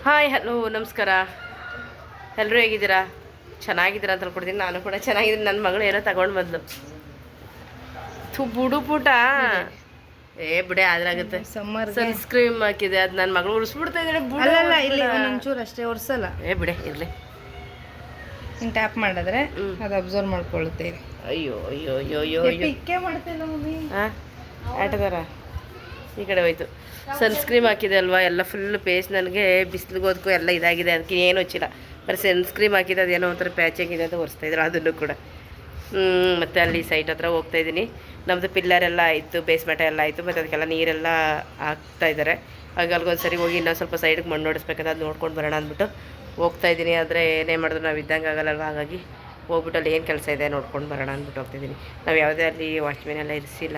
Hi hello ನಮಸ್ಕಾರ. ಎಲ್ಲರೂ ಹೇಗಿದ್ದೀರಾ? ಚೆನ್ನಾಗಿದ್ದೀರಾ ಅಂತ ಹೇಳ್ಕೊಡ್ತೀನಿ. ನಾನು ಕೂಡ ಚೆನ್ನಾಗಿದ್ದೀನಿ. ನನ್ನ ಮಗಳು ಏನೋ ತಗೊಂಡು ಬಂದ್ಲು. ಬುಡು ಪುಟ ಬಿಡೆ ಆದ್ರಾಗುತ್ತೆ. ಸನ್ಸ್ಕ್ರೀಮ್ ಹಾಕಿದೆ, ಅದು ನನ್ನ ಮಗಳು ಉರಿಸ್ಬಿಡ್ತಾ ಇದ್ದಾಳೆ. ಅಲ್ಲ ಇಲ್ಲಿ ಒಂಚೂರು ಅಷ್ಟೇ ಒರ್ಸಲ್ಲ. ಬಿಡೆ ಇರಲಿ. ಹಿಂಗೆ ಟ್ಯಾಪ್ ಮಾಡಿದ್ರೆ ಅದು ಅಬ್ಸರ್ವ್ ಮಾಡ್ಕೊಳ್ಳುತ್ತೆ. ಅಯ್ಯೋ ಅಯ್ಯೋ ಅಯ್ಯೋ ಅಯ್ಯೋ ಅಯ್ಯೋ ಇಕ್ಕೆ ಮಾಡ್ತಿಲ್ಲ ಮಮ್ಮಿ. ಆಟದಾರ ಈ ಕಡೆ ಹೋಯ್ತು. ಸನ್ಸ್ಕ್ರೀಮ್ ಹಾಕಿದೆ ಅಲ್ವಾ, ಎಲ್ಲ ಫುಲ್ ಪೇಸ್. ನನಗೆ ಬಿಸಿಲಿಗೆ ಹೋದಕ್ಕೂ ಎಲ್ಲ ಇದಾಗಿದೆ. ಅದಕ್ಕೆ ಏನು ಹಚ್ಚಿಲ್ಲ, ಬರೀ ಸನ್ಸ್ಕ್ರೀಮ್ ಹಾಕಿದೆ. ಅದೇನೋ ಒಂಥರ ಪ್ಯಾಚಿಂಗ್ ಅಂತ ಒರೆಸ್ತಾಯಿದ್ರು ಅದನ್ನು ಕೂಡ. ಮತ್ತು ಅಲ್ಲಿ ಸೈಟ್ ಹತ್ರ ಹೋಗ್ತಾಯಿದ್ದೀನಿ. ನಮ್ಮದು ಪಿಲ್ಲರ್ ಎಲ್ಲ ಆಯಿತು, ಬೇಸ್ಮೆಂಟ ಎಲ್ಲ ಆಯಿತು. ಮತ್ತು ಅದಕ್ಕೆಲ್ಲ ನೀರೆಲ್ಲ ಹಾಕ್ತಾಯಿದ್ದಾರೆ. ಹಾಗೆ ಅಲ್ಗೊಂದು ಸರಿ ಹೋಗಿ ಇನ್ನೊಂದು ಸ್ವಲ್ಪ ಸೈಡ್ಗೆ ಮಣ್ಣು ಹೊಡಿಸ್ಬೇಕಂತ ಅದು ನೋಡ್ಕೊಂಡು ಬರೋಣ ಅಂದ್ಬಿಟ್ಟು ಹೋಗ್ತಾಯಿದ್ದೀನಿ. ಆದರೆ ಏನೇ ಮಾಡಿದ್ರು ನಾವು ಇದ್ದಂಗೆ ಆಗಲ್ಲಲ್ವ, ಹಾಗಾಗಿ ಹೋಗ್ಬಿಟ್ಟು ಅಲ್ಲಿ ಏನು ಕೆಲಸ ಇದೆ ನೋಡ್ಕೊಂಡು ಬರೋಣ ಅಂದ್ಬಿಟ್ಟು ಹೋಗ್ತಿದ್ದೀನಿ. ನಾವು ಯಾವುದೇ ಅಲ್ಲಿ ವಾಚ್ಮೆನ್ ಎಲ್ಲ ಇರಿಸಿಲ್ಲ.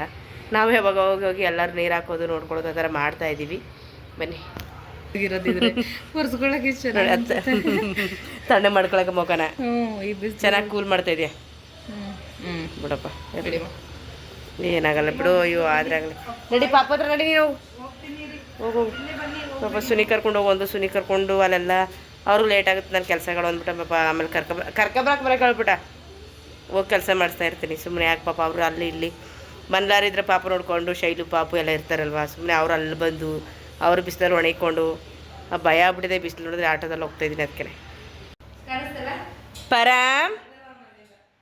ನಾವು ಯಾವಾಗ ಹೋಗಿ ಹೋಗಿ ಎಲ್ಲರೂ ನೀರು ಹಾಕೋದು ನೋಡ್ಕೊಳ್ಳೋದು ಆ ಥರ ಮಾಡ್ತಾಯಿದ್ದೀವಿ. ಬನ್ನಿ. ಇರೋದಿದ್ರೆ ಒರೆಸ್ಕೊಳ್ಳೋಕೆ ತಣ್ಣೆ ಮಾಡ್ಕೊಳಕ್ಕೆ ಮುಖನ ಚೆನ್ನಾಗಿ ಕೂಲ್ ಮಾಡ್ತಾಯಿದ್ಯಾ? ಬಿಡಪ್ಪ, ಏನಾಗಲ್ಲ ಬಿಡು. ಅಯ್ಯೋ ಆದರೆ ಆಗಲಿ. ನಡಿ ಪಾಪ ಹತ್ರ ನಡಿ, ನೀವು ಹೋಗು. ಪಾಪ ಸುನಿ ಕರ್ಕೊಂಡು ಹೋಗು. ಒಂದು ಸುನಿ ಕರ್ಕೊಂಡು ಅಲ್ಲೆಲ್ಲ ಅವ್ರಿಗೂ ಲೇಟ್ ಆಗುತ್ತೆ ನನ್ನ ಕೆಲಸಗಳು ಅಂದ್ಬಿಟ್ಟು ಪಾಪ. ಆಮೇಲೆ ಕರ್ಕೊಬರಕ್ಕೆ ಬರೋಕೆ ಹೇಳ್ಬಿಟ್ಟ. ಹೋಗಿ ಕೆಲಸ ಮಾಡಿಸ್ತಾ ಇರ್ತೀನಿ. ಸುಮ್ಮನೆ ಯಾಕೆ ಪಾಪ ಅವರು ಅಲ್ಲಿ ಇಲ್ಲಿ ಮನ್ಲಾರಿದ್ರೆ ಪಾಪ ನೋಡಿಕೊಂಡು ಶೈಲು ಪಾಪು ಎಲ್ಲ ಇರ್ತಾರಲ್ವ, ಸುಮ್ಮನೆ ಅವ್ರು ಅಲ್ಲಿ ಬಂದು ಅವರು ಬಿಸಿಲಲ್ಲಿ ಒಣಗಿಕೊಂಡು ಭಯ ಆಗ್ಬಿಟ್ಟಿದೆ. ಬಿಸಿಲು ನೋಡಿದ್ರೆ ಆಟೋದಲ್ಲಿ ಹೋಗ್ತಾಯಿದ್ದೀನಿ. ಅದಕ್ಕೆ ಪರಾಮ್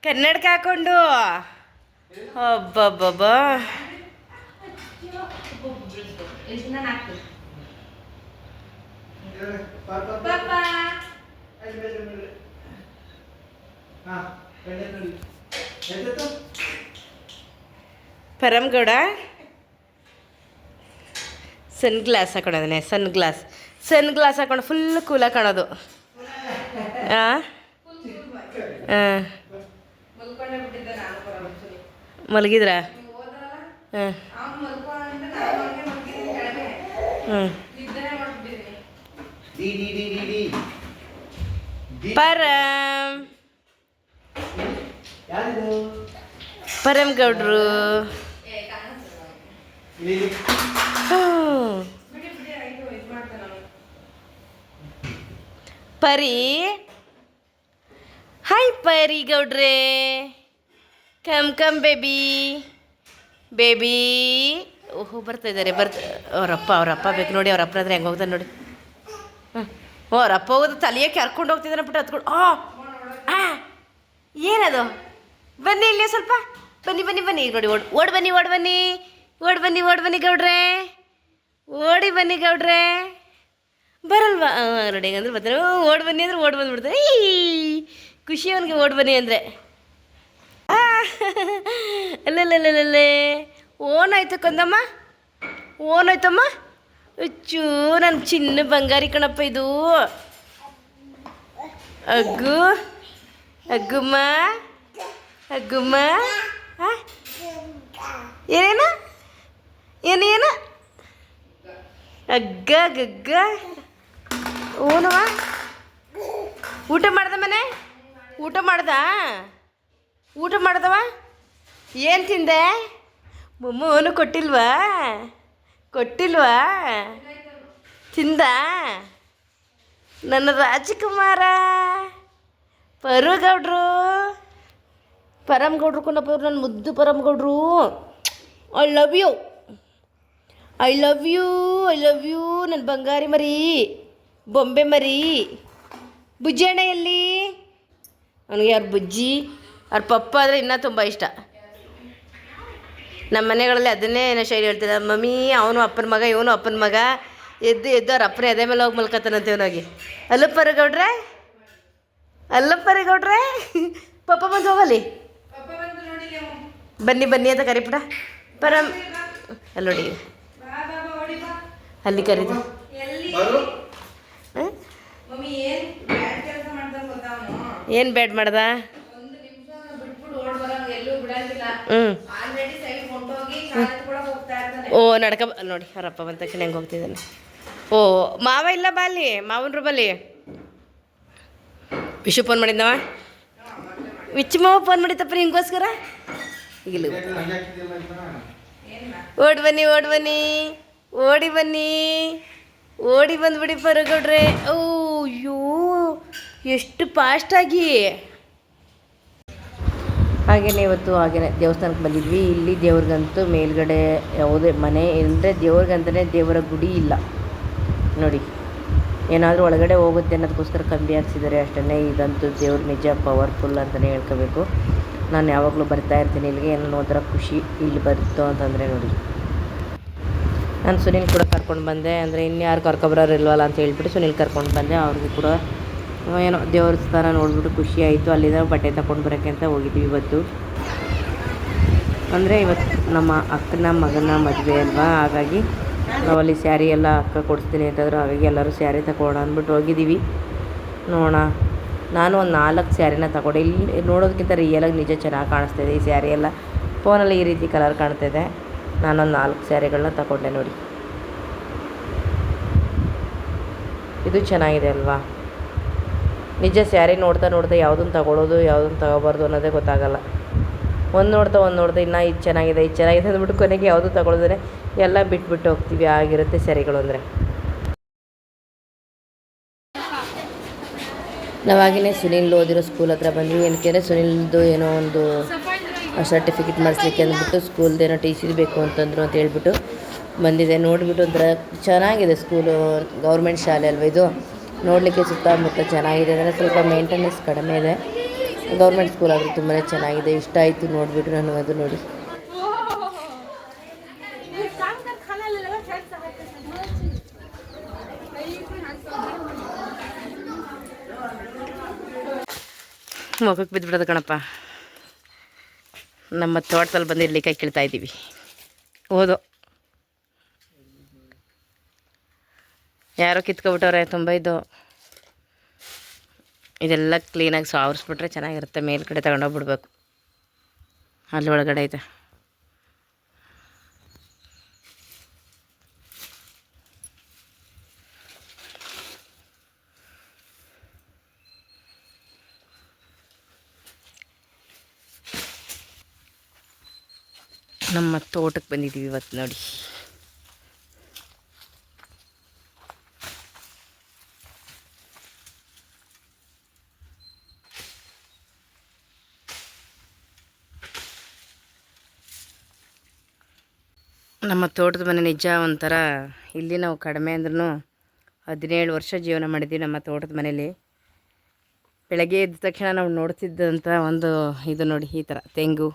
ಕನ್ನಡಕ ಹಾಕೊಂಡು ಹಬ್ಬಬ್ಬಬ್ಬ. ಪರಮ್ಗೌಡ ಸನ್ ಗ್ಲಾಸ್ ಹಾಕೊಂಡೋದನೆ. ಸನ್ ಗ್ಲಾಸ್ ಹಾಕೊಂಡು ಫುಲ್ ಕೂಲಾಗಿ ಕಾಣೋದು. ಮಲಗಿದ್ರಾ? ಪರಮ್ ಗೌಡ್ರು ಪರಿ. ಹಾಯ್ ಪರಿ ಗೌಡ್ರೆ, ಕಮ್ ಬೇಬಿ ಬೇಬಿ. ಓಹೋ ಬರ್ತಾಯಿದ್ದಾರೆ. ಅವರಪ್ಪ ಬೇಕು ನೋಡಿ. ಅವ್ರಪ್ಪ ಅಂದರೆ ಹೆಂಗೆ ಹೋಗ್ತಾನೆ ನೋಡಿ. ಅವರಪ್ಪ ಹೋಗೋದು ತಲೆಯೇ ಕರ್ಕೊಂಡು ಹೋಗ್ತಿದ್ದಾನೆ ಬಿಟ್ಟು ಹತ್ಕೊಂಡು. ಏನದು? ಬನ್ನಿ ಇಲ್ಲಿ ಸ್ವಲ್ಪ. ಬನ್ನಿ ನೋಡಿ. ಓಡ್ ಬನ್ನಿ ಗೌಡ್ರೆ. ಓಡಿ ಬನ್ನಿ ಗೌಡ್ರೆ. ಬರಲ್ವಾ? ನೋಡಿ ಹೆಂಗಂದ್ರೆ ಬರ್ತಾರೆ. ಓಡ್ ಬನ್ನಿ ಅಂದರೆ ಓಡ್ ಬಂದ್ಬಿಡ್ತಾರೆ. ಖುಷಿ ಅವನಿಗೆ ಓಡ್ ಬನ್ನಿ ಅಂದರೆ. ಅಲ್ಲೇ ಓನಾಯ್ತು ಕಂದಮ್ಮ, ಓನಾಯ್ತಮ್ಮ. ಹುಚ್ಚು ನನ್ನ ಚಿನ್ನ ಬಂಗಾರಿ ಕಣಪ್ಪ ಇದು. ಅಗ್ಗುಮ್ಮ ಏನೇನ ಅಗ್ಗ ಓನವ. ಊಟ ಮಾಡ್ದ ಮನೆ? ಊಟ ಮಾಡ್ದವ? ಏನು ತಿಂದೆ? ಮೊಮ್ಮನು ಕೊಟ್ಟಿಲ್ವಾ? ತಿಂದ ನನ್ನ ರಾಜಕುಮಾರ ಪರಗೌಡ್ರು. ಪರಮ್ಗೌಡ್ರು ಕೊಂಡಪ್ಪ ಇವ್ರು, ನನ್ನ ಮುದ್ದು ಪರಮ್ಗೌಡ್ರು. ಐ ಲವ್ ಯು ನನ್ನ ಬಂಗಾರಿ ಮರಿ, ಬೊಂಬೆ ಮರಿ. ಬುಜ್ಜಿ ಅಣ್ಣ ಎಲ್ಲಿ? ಅವನಿಗೆ ಅವ್ರ ಬುಜ್ಜಿ ಅವ್ರ ಪಪ್ಪ ಆದರೆ ಇನ್ನೂ ತುಂಬ ಇಷ್ಟ. ನಮ್ಮ ಮನೆಗಳಲ್ಲಿ ಅದನ್ನೇ ಶೈಲಿ ಹೇಳ್ತಿದ್ದ. ಮಮ್ಮಿ ಅವನು ಅಪ್ಪನ ಮಗ, ಇವನು ಅಪ್ಪನ ಮಗ. ಎದ್ದು ಅವ್ರ ಅಪ್ಪನೇ ಅದೇ ಮೇಲೆ ಹೋಗಿ ಮಲ್ಕತ್ತಾನಂತೆ ಇವನಾಗಿ. ಅಲ್ಲಪ್ಪರ ಗೌಡ್ರೆ ಪಪ್ಪ ಬಂದು ಹೋಗಲಿ. ಬನ್ನಿ ಅಂತ ಕರಿಪುಟ. ಪರಮ್ ಅಲ್ಲಿ ನೋಡಿ, ಅಲ್ಲಿ ಕರೀದು. ಏನು ಬ್ಯಾಡ್ ಮಾಡ್ದ? ಓ ನಡ್ಕ ನೋಡಿ. ಅವರಪ್ಪ ಬಂದ ತಕ್ಷಣ ಹೆಂಗೆ ಹೋಗ್ತಿದ್ದಾನೆ. ಓ ಮಾವ ಇಲ್ಲ ಬಾಲಿ, ಮಾವನ್ರು ಬಲ್ಲಿ. ವಿಶು ಫೋನ್ ಮಾಡಿದ್ದವ. ವಿಚ್ಚು ಮಾವ ಫೋನ್ ಮಾಡಿದ್ದಪ್ಪ ನಿಂಗೋಸ್ಕರ. ಈಗಲೂ ಓಡಿ ಬನ್ನಿ ಓಡಿ ಬನ್ನಿ ಓಡಿ ಬಂದ್ಬಿಡಿ ಪರಗೌಡ್ರೆ. ಓ ಅಯ್ಯೋ ಎಷ್ಟು ಫಾಸ್ಟಾಗಿ. ಹಾಗೆಯೇ ಇವತ್ತು ದೇವಸ್ಥಾನಕ್ಕೆ ಬಂದಿದ್ವಿ. ಇಲ್ಲಿ ದೇವ್ರಿಗಂತೂ ಮೇಲ್ಗಡೆ ಯಾವುದೇ ಮನೆ ಅಂದರೆ ದೇವ್ರಿಗಂತಲೇ ದೇವರ ಗುಡಿ ಇಲ್ಲ ನೋಡಿ. ಏನಾದರೂ ಒಳಗಡೆ ಹೋಗುತ್ತೆ ಅನ್ನೋದಕ್ಕೋಸ್ಕರ ಕಂಬಿ ಹಾಕ್ಸಿದ್ದಾರೆ ಅಷ್ಟೇ. ಇದಂತೂ ದೇವ್ರು ನಿಜ ಪವರ್ಫುಲ್ ಅಂತಲೇ ಹೇಳ್ಕೋಬೇಕು. ನಾನು ಯಾವಾಗಲೂ ಬರ್ತಾ ಇರ್ತೀನಿ ಇಲ್ಲಿಗೆ. ಏನೋ ಒಂಥರ ಖುಷಿ ಇಲ್ಲಿ ಬರುತ್ತೋ ಅಂತಂದರೆ ನೋಡಿ. ನಾನು ಸುನಿಲ್ ಕೂಡ ಕರ್ಕೊಂಡು ಬಂದೆ, ಅಂದರೆ ಇನ್ಯಾರು ಕರ್ಕೊಬರೋರು ಇಲ್ವಲ್ಲ ಅಂತ ಹೇಳ್ಬಿಟ್ಟು ಸುನಿಲ್ ಕರ್ಕೊಂಡು ಬಂದೆ. ಅವ್ರಿಗೂ ಕೂಡ ಏನೋ ದೇವಸ್ಥಾನ ನೋಡಿಬಿಟ್ಟು ಖುಷಿ ಆಯಿತು. ಅಲ್ಲಿಂದ ಬಟ್ಟೆ ತಗೊಂಡು ಬರೋಕ್ಕೆ ಅಂತ ಹೋಗಿದ್ವಿ ಇವತ್ತು. ಅಂದರೆ ಇವತ್ತು ನಮ್ಮ ಅಕ್ಕನ ಮಗನ ಮದುವೆ ಅಲ್ವಾ, ಹಾಗಾಗಿ ನಾವಲ್ಲಿ ಸ್ಯಾರಿ ಎಲ್ಲ ಅಕ್ಕ ಕೊಡಿಸ್ತೀನಿ ಅಂತಂದ್ರು. ಹಾಗಾಗಿ ಎಲ್ಲರೂ ಸ್ಯಾರಿ ತಗೊಳ್ಳೋಣ ಅಂದ್ಬಿಟ್ಟು ಹೋಗಿದ್ದೀವಿ. ನೋಡೋಣ. ನಾನು ಒಂದು 4 ಸ್ಯಾರಿನ ತಗೊಂಡೆ. ಇಲ್ಲಿ ನೋಡೋದಕ್ಕಿಂತ ರಿಯಲಾಗಿ ನಿಜ ಚೆನ್ನಾಗಿ ಕಾಣಿಸ್ತಾಯಿದೆ. ಈ ಸ್ಯಾರಿ ಎಲ್ಲ ಫೋನಲ್ಲಿ ಈ ರೀತಿ ಕಲರ್ ಕಾಣ್ತಾಯಿದೆ. ನಾನೊಂದು 4 ಸ್ಯಾರಿಗಳನ್ನ ತಗೊಂಡೆ ನೋಡಿ. ಇದು ಚೆನ್ನಾಗಿದೆ ಅಲ್ವಾ. ನಿಜ ಸ್ಯಾರಿ ನೋಡ್ತಾ ಯಾವುದನ್ನು ತಗೊಳ್ಳೋದು ಯಾವುದನ್ನು ತಗೋಬಾರ್ದು ಅನ್ನೋದೇ ಗೊತ್ತಾಗಲ್ಲ. ಒಂದು ನೋಡ್ತಾ ಇನ್ನು ಇದು ಚೆನ್ನಾಗಿದೆ ಅಂದ್ಬಿಟ್ಟು ಕೊನೆಗೆ ಯಾವುದು ತಗೊಳ್ಳೋದ್ರೆ ಎಲ್ಲ ಬಿಟ್ಬಿಟ್ಟು ಹೋಗ್ತೀವಿ. ಆಗಿರುತ್ತೆ ಸ್ಯಾರಿಗಳು ಅಂದರೆ. ನಾವಾಗಿನೇ ಸುನಿಲ್ ಓದಿರೋ ಸ್ಕೂಲ್ ಹತ್ರ ಬಂದ್ವಿ. ಏನಕ್ಕೆ ಸುನಿಲ್ದು ಏನೋ ಒಂದು ಸರ್ಟಿಫಿಕೇಟ್ ಮಾಡಿಸ್ಲಿಕ್ಕೆ ಅಂದ್ಬಿಟ್ಟು ಸ್ಕೂಲ್ದೇನೋ ಟಿ ಸಿ ಬೇಕು ಅಂತಂದರು ಅಂತ ಹೇಳ್ಬಿಟ್ಟು ಬಂದಿದೆ. ನೋಡಿಬಿಟ್ಟು ಒಂಥರ ಚೆನ್ನಾಗಿದೆ ಸ್ಕೂಲು. ಗೌರ್ಮೆಂಟ್ ಶಾಲೆ ಅಲ್ವ ಇದು. ನೋಡಲಿಕ್ಕೆ ಸುತ್ತಮುತ್ತ ಚೆನ್ನಾಗಿದೆ. ಅಂದರೆ ಸ್ವಲ್ಪ ಮೇಂಟೆನೆನ್ಸ್ ಕಡಿಮೆ ಇದೆ. ಗೌರ್ಮೆಂಟ್ ಸ್ಕೂಲ್ ಆದರೆ ತುಂಬಾ ಚೆನ್ನಾಗಿದೆ. ಇಷ್ಟ ಆಯಿತು ನೋಡಿಬಿಟ್ಟು ನನಗೆ ಅದು ನೋಡಿ. ಮುಖಕ್ಕೆ ಬಿದ್ದುಬಿಡೋದು ಕಣಪ್ಪ. ನಮ್ಮ ತೋಟದಲ್ಲಿ ಬಂದು ಇರ್ಲಿಕ್ಕೆ ಕೇಳ್ತಾ ಇದ್ದೀವಿ. ಓದು ಯಾರೋ ಕಿತ್ಕೊಬಿಟ್ಟವ್ರೆ ತುಂಬ. ಇದೆಲ್ಲ ಕ್ಲೀನಾಗಿ ಸಾವರಿಸ್ಬಿಟ್ರೆ ಚೆನ್ನಾಗಿರುತ್ತೆ. ಮೇಲ್ಗಡೆ ತಗೊಂಡೋಗ್ಬಿಡ್ಬೇಕು. ಅಲ್ಲಿ ಒಳಗಡೆ ಐತೆ. ನಮ್ಮ ತೋಟಕ್ಕೆ ಬಂದಿದ್ದೀವಿ ಇವತ್ತು ನೋಡಿ. ನಮ್ಮ ತೋಟದ ಮನೆ ನಿಜ ಒಂಥರ. ಇಲ್ಲಿ ನಾವು ಕಡಿಮೆ ಅಂದ್ರೂ 17 ವರ್ಷ ಜೀವನ ಮಾಡಿದ್ವಿ ನಮ್ಮ ತೋಟದ ಮನೇಲಿ. ಬೆಳಗ್ಗೆ ಎದ್ದ ತಕ್ಷಣ ನಾವು ನೋಡ್ತಿದ್ದಂಥ ಒಂದು ಇದು ನೋಡಿ, ಈ ಥರ ತೆಂಗು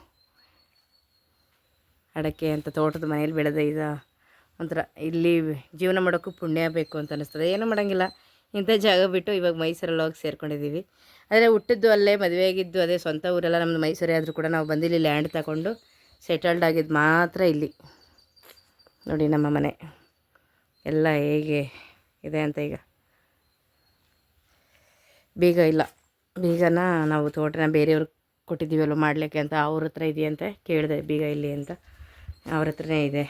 ಅಡಕೆ ಅಂತ ತೋಟದ ಮನೇಲಿ ಬೆಳೆದ ಇದು ಒಂಥರ. ಇಲ್ಲಿ ಜೀವನ ಮಾಡೋಕ್ಕೂ ಪುಣ್ಯ ಬೇಕು ಅಂತ ಅನ್ನಿಸ್ತದೆ. ಏನೂ ಮಾಡೋಂಗಿಲ್ಲ. ಇಂಥ ಜಾಗ ಬಿಟ್ಟು ಇವಾಗ ಮೈಸೂರಲ್ಲಿ ಹೋಗಿ ಸೇರ್ಕೊಂಡಿದ್ದೀವಿ. ಆದರೆ ಹುಟ್ಟಿದ್ದು ಅಲ್ಲೇ, ಮದುವೆ ಆಗಿದ್ದು ಅದೇ, ಸ್ವಂತ ಊರೆಲ್ಲ ನಮ್ಮದು ಮೈಸೂರೇ ಆದರೂ ಕೂಡ ನಾವು ಬಂದಿಲ್ಲಿ ಲ್ಯಾಂಡ್ ತಗೊಂಡು ಸೆಟಲ್ಡ್ ಆಗಿದ್ದು ಮಾತ್ರ ಇಲ್ಲಿ ನೋಡಿ. ನಮ್ಮ ಮನೆ ಎಲ್ಲ ಹೇಗೆ ಇದೆ ಅಂತ. ಈಗ ಬೀಗ ಇಲ್ಲ. ಬೀಗನ ನಾವು ತೋಟನ ಬೇರೆಯವ್ರಿಗೆ ಕೊಟ್ಟಿದ್ದೀವಲ್ಲ ಮಾಡಲಿಕ್ಕೆ ಅಂತ. ಅವ್ರ ಹತ್ರ ಇದೆಯಂತೆ. ಕೇಳಿದೆ ಬೀಗ ಇಲ್ಲಿ ಅಂತ. ಅವ್ರ ಹತ್ರನೇ ಇದೆ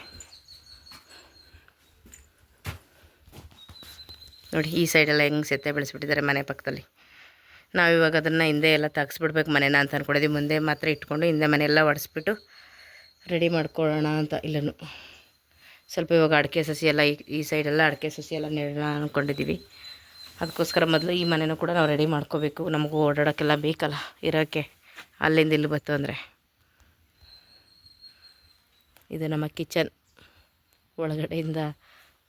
ನೋಡಿ. ಈ ಸೈಡೆಲ್ಲ ಹೆಂಗೆ ಸೆತ್ತೆ ಬೆಳೆಸ್ಬಿಟ್ಟಿದ್ದಾರೆ ಮನೆ ಪಕ್ಕದಲ್ಲಿ. ನಾವಿವಾಗ ಅದನ್ನು ಹಿಂದೆ ಎಲ್ಲ ತೆಗ್ಸ್ಬಿಡ್ಬೇಕು ಮನೇನ ಅಂತ ಅಂದ್ಕೊಂಡಿದ್ದೀವಿ. ಮುಂದೆ ಮಾತ್ರ ಇಟ್ಕೊಂಡು ಹಿಂದೆ ಮನೆಯೆಲ್ಲ ಒಡಿಸ್ಬಿಟ್ಟು ರೆಡಿ ಮಾಡ್ಕೊಳ್ಳೋಣ ಅಂತ. ಇಲ್ಲೂ ಸ್ವಲ್ಪ ಇವಾಗ ಅಡಿಕೆ ಸಸಿ ಎಲ್ಲ ಈ ಸೈಡೆಲ್ಲ ಅಡಿಕೆ ಸಸಿ ಎಲ್ಲ ನೆಡೋಣ ಅಂದ್ಕೊಂಡಿದ್ದೀವಿ. ಅದಕ್ಕೋಸ್ಕರ ಮೊದಲು ಈ ಮನೆಯೂ ಕೂಡ ನಾವು ರೆಡಿ ಮಾಡ್ಕೋಬೇಕು. ನಮಗೂ ಓಡಾಡೋಕ್ಕೆಲ್ಲ ಬೇಕಲ್ಲ ಇರೋಕ್ಕೆ. ಅಲ್ಲಿಂದ ಇಲ್ಲಿ ಬತ್ತು ಅಂದರೆ. ಇದು ನಮ್ಮ ಕಿಚನ್. ಒಳಗಡೆಯಿಂದ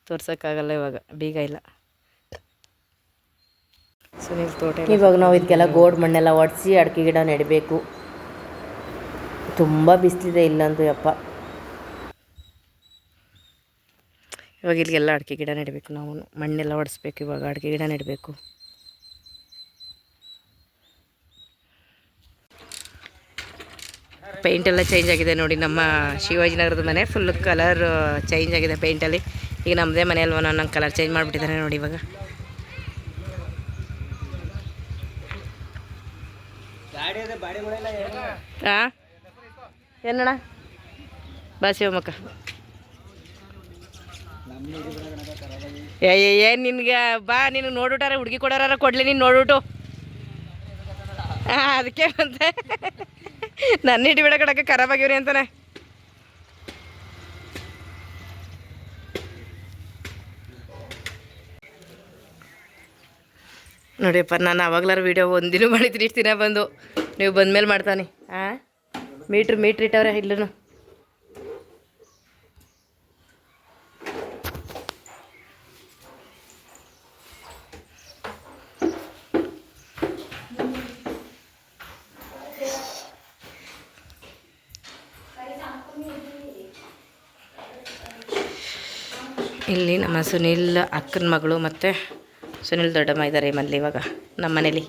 ತೋರ್ಸೋಕ್ಕಾಗಲ್ಲ ಇವಾಗ, ಬೀಗ ಇಲ್ಲ. ಸುನಿಲ್ ತೋಟ ಇವಾಗ ನಾವು ಇದಕ್ಕೆಲ್ಲ ಗೋಡ್ ಮಣ್ಣೆಲ್ಲ ಒಡಿಸಿ ಅಡಿಕೆ ಗಿಡ ನೆಡಬೇಕು. ತುಂಬ ಬಿಸಿಲಿದೆ ಇಲ್ಲಂತೂ ಯಪ್ಪ. ಇವಾಗ ಇಲ್ಲಿಗೆಲ್ಲ ಅಡಿಕೆ ಗಿಡ ನೆಡಬೇಕು. ನಾವು ಮಣ್ಣೆಲ್ಲ ಒಡಿಸ್ಬೇಕು. ಇವಾಗ ಅಡಿಕೆ ಗಿಡ ನೆಡಬೇಕು. ಪೇಂಟೆಲ್ಲ ಚೇಂಜ್ ಆಗಿದೆ ನೋಡಿ. ನಮ್ಮ ಶಿವಾಜಿನಗರದ ಮನೆ ಫುಲ್ ಕಲರ್ ಚೇಂಜ್ ಆಗಿದೆ ಪೇಂಟಲ್ಲಿ. ಈಗ ನಮ್ಮದೇ ಮನೆ ಅಲ್ವ, ನಂಗೆ ಕಲರ್ ಚೇಂಜ್ ಮಾಡಿಬಿಟ್ಟಿದ್ದಾನೆ ನೋಡಿ ಇವಾಗ. ಹಾಂ ಏನಣ್ಣ ಬಾ ಶಿವಮೊಗ್ಗ. ಏನು ನಿನ್ಗೆ ಬಾ, ನೀನು ನೋಡ್ಬಿಟ್ಟಾರ ಹುಡುಗಿ ಕೊಡೋರ ಕೊಡಲಿ, ನೀನು ನೋಡ್ಬಿಟ್ಟು. ಹಾಂ ಅದಕ್ಕೆ ಬಂದೆ. ನನ್ನ ಹಿಡಿಬಿಡ ಕಡಕ್ಕೆ ಖರಾಬ್ ಆಗಿವ್ರಿ ಅಂತಾನೆ. ನೋಡಿಯಪ್ಪ ನಾನು ಅವಾಗ್ಲಾರ ವೀಡಿಯೋ ಒಂದಿನ ಮಾಡಿದ್ದೀನಿ ಇಷ್ಟು ದಿನ ಬಂದು ನೀವು ಬಂದಮೇಲೆ ಮಾಡ್ತಾನೆ ಹಾಂ ಮೀಟ್ರ್ ಇಟ್ಟವ್ರೆ ಇಲ್ಲೂ ಇಲ್ಲಿ ನಮ್ಮ ಸುನಿಲ್ ಅಕ್ಕನ ಮಗಳು ಮತ್ತು ಸುನಿಲ್ ದೊಡ್ಡಮ್ಮ ಇದ್ದಾರೆ ಈ ಮನೇಲಿ ಇವಾಗ ನಮ್ಮ ಮನೇಲಿ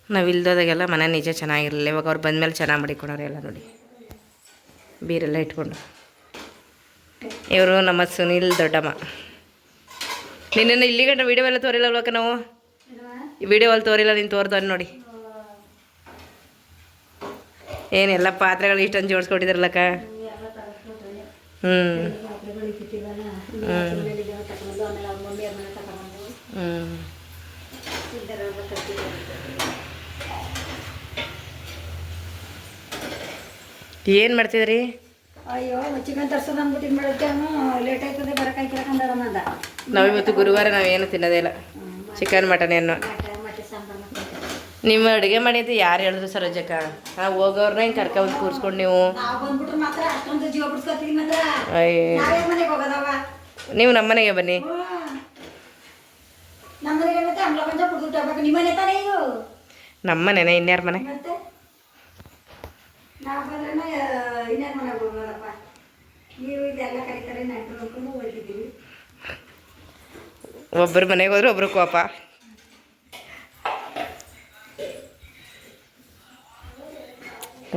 ನಾವು ಇಲ್ದೋದಾಗೆಲ್ಲ ಮನೆ ನಿಜ ಚೆನ್ನಾಗಿರಲಿಲ್ಲ ಇವಾಗ ಅವ್ರು ಬಂದಮೇಲೆ ಚೆನ್ನಾಗಿ ಮಾಡಿಕೊಡೋರು ಎಲ್ಲ ನೋಡಿ ಬೀರೆಲ್ಲ ಇಟ್ಕೊಂಡು ಇವರು ನಮ್ಮ ಸುನಿಲ್ ದೊಡ್ಡಮ್ಮ ನಿನ್ನನ್ನು ಇಲ್ಲಿ ಗಂಟ ವೀಡಿಯೋ ಎಲ್ಲ ತೋರಿಲ್ಲವಕ್ಕ ನಾವು ಈ ವಿಡಿಯೋ ಅಲ್ಲಿ ತೋರಿಲ್ಲ ನೀನು ತೋರ್ದವ್ರು ನೋಡಿ ಏನೆಲ್ಲ ಪಾತ್ರೆಗಳು ಇಷ್ಟೊಂದು ಜೋಡಿಸ್ಕೊಟ್ಟಿದ್ರಲ್ಲಕ್ಕ ಹ್ಞೂ ಏನು ಮಾಡ್ತಿದ್ರಿ ಅಯ್ಯೋ ಚಿಕನ್ ತರ್ಸೋದು ಅಂದ್ಬಿಟ್ಟು ಮಾಡಿದ್ದೇನು ಲೇಟ್ ಆಯ್ತದೆ ಬರೋಕಾಯ್ತಿರಕಂದಮ್ಮ ಅಂದ ನಾವಿವತ್ತು ಗುರುವಾರ ನಾವೇನು ತಿನ್ನೋದೇ ಇಲ್ಲ ಚಿಕನ್ ಮಟನ್ ಏನು ಮತ್ತೆ ಸಾಂಬಾರು ನಿಮ್ಮ ಅಡುಗೆ ಮಾಡಿ ಅಂತ ಯಾರು ಹೇಳಿದ್ರು ಸರೋಜಕ್ಕ ನಾವು ಹೋಗೋರ್ನ ಹಿಂಗೆ ಕರ್ಕೊಂಡು ಕೂರಿಸ್ಕೊಂಡು ನೀವು ನಾವು ಬಂದ್ಬಿಟ್ರೆ ಮಾತ್ರ ಅಷ್ಟೊಂದು ಜೀವ ಬಿಡ್ಸ್ಕೊತೀವಿ ಮಾತ್ರ ಅಯ್ಯ ನಾವೇ ಮನೆಗೆ ಹೋಗೋದವ ನೀವು ನಮ್ಮ ಮನೆಗೆ ಬನ್ನಿ ನಮ್ಮ ಮನೆಗೆ ಮತ್ತೆ ಅಮ್ಲ ಪಂಚ ಕುಡ್ದು ಹೋಗ್ಬೇಕು ನಿಮ್ಮ ಮನೆ ತಾನೇ ಇದು ನಮ್ಮ ಮನೆನೇ ಇನ್ಯಾರ ಮನೆ ಮತ್ತೆ ನಾವು ಬಂದ್ರೆ ಇನ್ನೇನು ಮನೆಗೆ ಹೋಗೋದಪ್ಪ ನೀವು ಇದೆಲ್ಲ ಕರೀತಾರೆ ನೆಂಟರು ನೋಡ್ಕೊಂಡು ಹೋಗ್ತಿದ್ದೀವಿ ಒಬ್ಬರು ಮನೆಗೆ ಹೋದ್ರೆ ಒಬ್ರು ಕೋಪ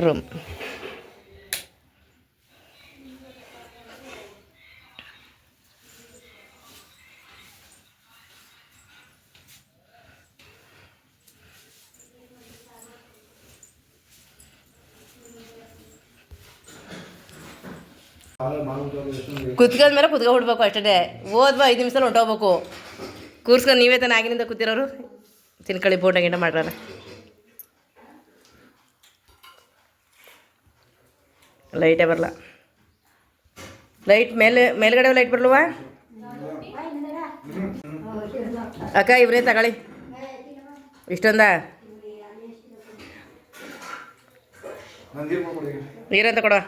ರೂಮ್ ಕುತ್ಕೊಂಡ್ಮೇಲೆ ಕುತ್ಕೊಂಡ್ಬಿಡ್ಬೇಕು ಅಷ್ಟೇ ಓದ್ಬಾ 5 ನಿಮಿಷದಲ್ಲಿ ಹೊಂಟೋಗ್ಬೇಕು ಕೂರ್ಸ್ಕೊಂಡು ನೀವೇ ತಾನೆ ಆಗಿನಿಂದ ಕೂತಿರೋರು ತಿನ್ಕಳಿ ಬೋಂಡ ಗಿಂಡ ಮಾಡ್ರಾರ ಲೈಟೇ ಬರಲ್ಲ ಲೈಟ್ ಮೇಲ್ಗಡೆ ಲೈಟ್ ಬರಲ್ವಾ ಅಕ್ಕ ಇವರೇ ತಗೊಳ್ಳಿ ಇಷ್ಟೊಂದ ನೀರಂತ ಕೊಡುವ